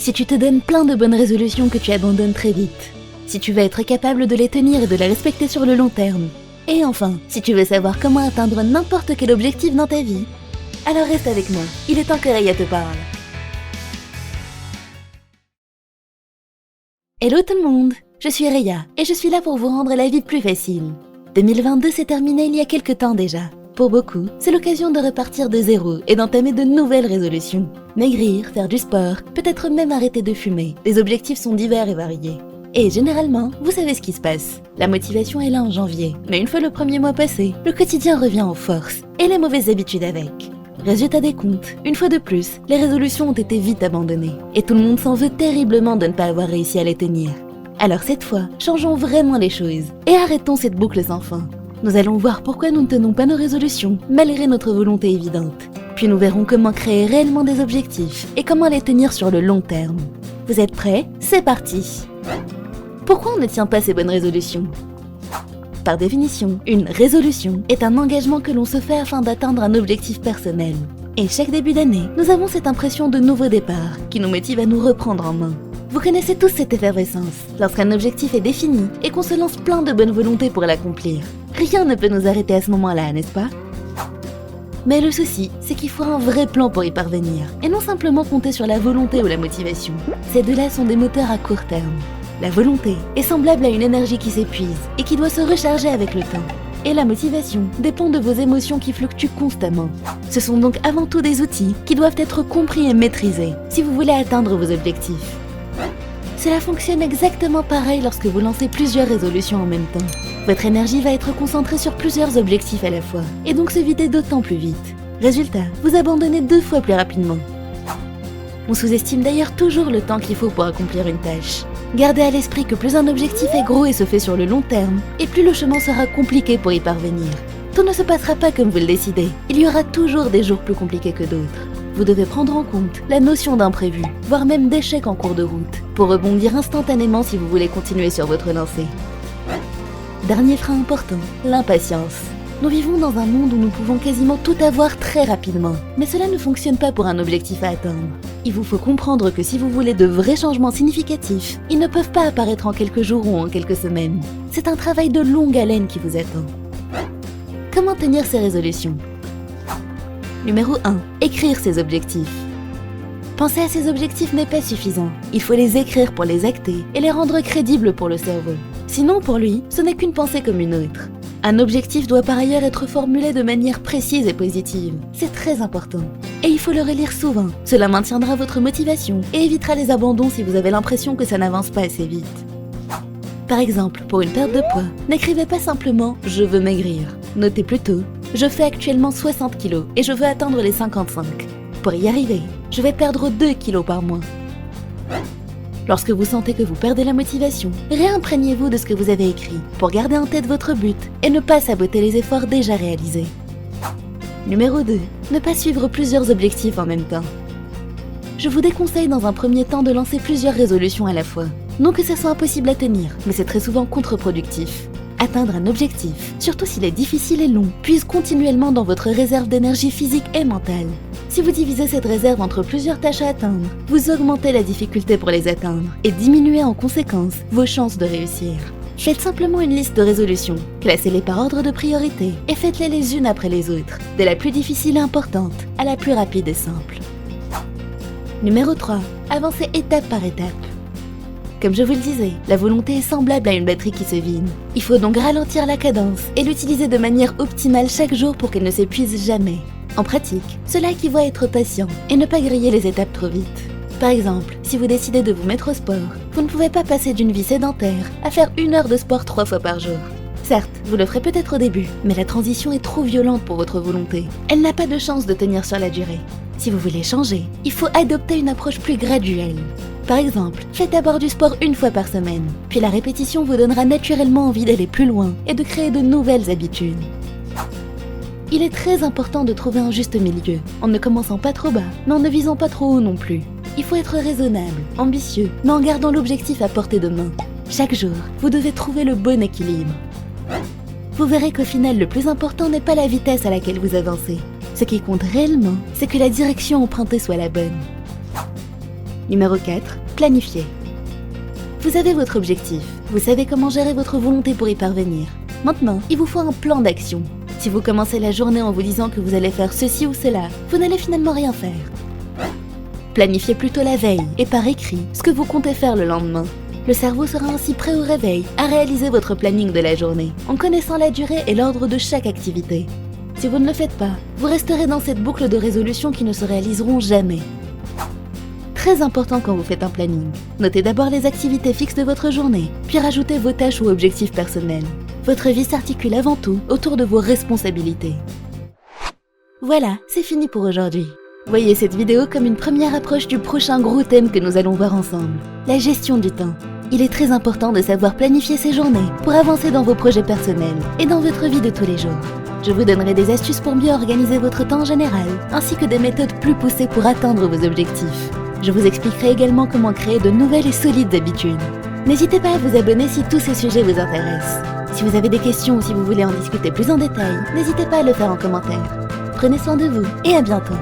si tu te donnes plein de bonnes résolutions que tu abandonnes très vite, si tu veux être capable de les tenir et de les respecter sur le long terme, et enfin, si tu veux savoir comment atteindre n'importe quel objectif dans ta vie, alors reste avec moi, il est temps que Raya te parle. Hello tout le monde, je suis Raya et je suis là pour vous rendre la vie plus facile. 2022 s'est terminé il y a quelques temps déjà. Pour beaucoup, c'est l'occasion de repartir de zéro et d'entamer de nouvelles résolutions. Maigrir, faire du sport, peut-être même arrêter de fumer. Les objectifs sont divers et variés. Et généralement, vous savez ce qui se passe. La motivation est là en janvier, mais une fois le premier mois passé, le quotidien revient en force, et les mauvaises habitudes avec. Résultat des comptes, une fois de plus, les résolutions ont été vite abandonnées, et tout le monde s'en veut terriblement de ne pas avoir réussi à les tenir. Alors cette fois, changeons vraiment les choses, et arrêtons cette boucle sans fin. Nous allons voir pourquoi nous ne tenons pas nos résolutions, malgré notre volonté évidente. Puis nous verrons comment créer réellement des objectifs, et comment les tenir sur le long terme. Vous êtes prêts? C'est parti! Pourquoi on ne tient pas ces bonnes résolutions? Par définition, une résolution est un engagement que l'on se fait afin d'atteindre un objectif personnel. Et chaque début d'année, nous avons cette impression de nouveau départ, qui nous motive à nous reprendre en main. Vous connaissez tous cette effervescence, lorsqu'un objectif est défini et qu'on se lance plein de bonne volonté pour l'accomplir. Rien ne peut nous arrêter à ce moment-là, n'est-ce pas? Mais le souci, c'est qu'il faut un vrai plan pour y parvenir, et non simplement compter sur la volonté ou la motivation. Ces deux-là sont des moteurs à court terme. La volonté est semblable à une énergie qui s'épuise et qui doit se recharger avec le temps. Et la motivation dépend de vos émotions qui fluctuent constamment. Ce sont donc avant tout des outils qui doivent être compris et maîtrisés si vous voulez atteindre vos objectifs. Cela fonctionne exactement pareil lorsque vous lancez plusieurs résolutions en même temps. Votre énergie va être concentrée sur plusieurs objectifs à la fois, et donc se vider d'autant plus vite. Résultat, vous abandonnez 2 fois plus rapidement. On sous-estime d'ailleurs toujours le temps qu'il faut pour accomplir une tâche. Gardez à l'esprit que plus un objectif est gros et se fait sur le long terme, et plus le chemin sera compliqué pour y parvenir. Tout ne se passera pas comme vous le décidez, il y aura toujours des jours plus compliqués que d'autres. Vous devez prendre en compte la notion d'imprévu, voire même d'échec en cours de route, pour rebondir instantanément si vous voulez continuer sur votre lancée. Dernier frein important, l'impatience. Nous vivons dans un monde où nous pouvons quasiment tout avoir très rapidement, mais cela ne fonctionne pas pour un objectif à atteindre. Il vous faut comprendre que si vous voulez de vrais changements significatifs, ils ne peuvent pas apparaître en quelques jours ou en quelques semaines. C'est un travail de longue haleine qui vous attend. Comment tenir ces résolutions? Numéro 1. Écrire ses objectifs. Penser à ces objectifs n'est pas suffisant. Il faut les écrire pour les acter et les rendre crédibles pour le cerveau. Sinon, pour lui, ce n'est qu'une pensée comme une autre. Un objectif doit par ailleurs être formulé de manière précise et positive. C'est très important. Et il faut le relire souvent. Cela maintiendra votre motivation et évitera les abandons si vous avez l'impression que ça n'avance pas assez vite. Par exemple, pour une perte de poids, n'écrivez pas simplement « je veux maigrir ». Notez plutôt « je fais actuellement 60 kg et je veux atteindre les 55 ». Pour y arriver, je vais perdre 2 kg par mois. Lorsque vous sentez que vous perdez la motivation, réimprégnez-vous de ce que vous avez écrit pour garder en tête votre but et ne pas saboter les efforts déjà réalisés. Numéro 2. Ne pas suivre plusieurs objectifs en même temps. Je vous déconseille dans un premier temps de lancer plusieurs résolutions à la fois. Non que ça soit impossible à tenir, mais c'est très souvent contre-productif. Atteindre un objectif, surtout s'il est difficile et long, puise continuellement dans votre réserve d'énergie physique et mentale. Si vous divisez cette réserve entre plusieurs tâches à atteindre, vous augmentez la difficulté pour les atteindre et diminuez en conséquence vos chances de réussir. Faites simplement une liste de résolutions, classez-les par ordre de priorité et faites-les les unes après les autres, de la plus difficile et importante à la plus rapide et simple. Numéro 3. Avancez étape par étape. Comme je vous le disais, la volonté est semblable à une batterie qui se vide. Il faut donc ralentir la cadence et l'utiliser de manière optimale chaque jour pour qu'elle ne s'épuise jamais. En pratique, cela équivaut à être patient et ne pas griller les étapes trop vite. Par exemple, si vous décidez de vous mettre au sport, vous ne pouvez pas passer d'une vie sédentaire à faire 1 heure de sport 3 fois par jour. Certes, vous le ferez peut-être au début, mais la transition est trop violente pour votre volonté. Elle n'a pas de chance de tenir sur la durée. Si vous voulez changer, il faut adopter une approche plus graduelle. Par exemple, faites d'abord du sport 1 fois par semaine, puis la répétition vous donnera naturellement envie d'aller plus loin et de créer de nouvelles habitudes. Il est très important de trouver un juste milieu, en ne commençant pas trop bas, mais en ne visant pas trop haut non plus. Il faut être raisonnable, ambitieux, mais en gardant l'objectif à portée de main. Chaque jour, vous devez trouver le bon équilibre. Vous verrez qu'au final, le plus important n'est pas la vitesse à laquelle vous avancez. Ce qui compte réellement, c'est que la direction empruntée soit la bonne. Numéro 4. Planifier. Vous avez votre objectif, vous savez comment gérer votre volonté pour y parvenir. Maintenant, il vous faut un plan d'action. Si vous commencez la journée en vous disant que vous allez faire ceci ou cela, vous n'allez finalement rien faire. Planifiez plutôt la veille et par écrit ce que vous comptez faire le lendemain. Le cerveau sera ainsi prêt au réveil à réaliser votre planning de la journée, en connaissant la durée et l'ordre de chaque activité. Si vous ne le faites pas, vous resterez dans cette boucle de résolutions qui ne se réaliseront jamais. Très important quand vous faites un planning. Notez d'abord les activités fixes de votre journée, puis rajoutez vos tâches ou objectifs personnels. Votre vie s'articule avant tout autour de vos responsabilités. Voilà, c'est fini pour aujourd'hui. Voyez cette vidéo comme une première approche du prochain gros thème que nous allons voir ensemble, la gestion du temps. Il est très important de savoir planifier ses journées pour avancer dans vos projets personnels et dans votre vie de tous les jours. Je vous donnerai des astuces pour mieux organiser votre temps en général, ainsi que des méthodes plus poussées pour atteindre vos objectifs. Je vous expliquerai également comment créer de nouvelles et solides habitudes. N'hésitez pas à vous abonner si tous ces sujets vous intéressent. Si vous avez des questions ou si vous voulez en discuter plus en détail, n'hésitez pas à le faire en commentaire. Prenez soin de vous et à bientôt.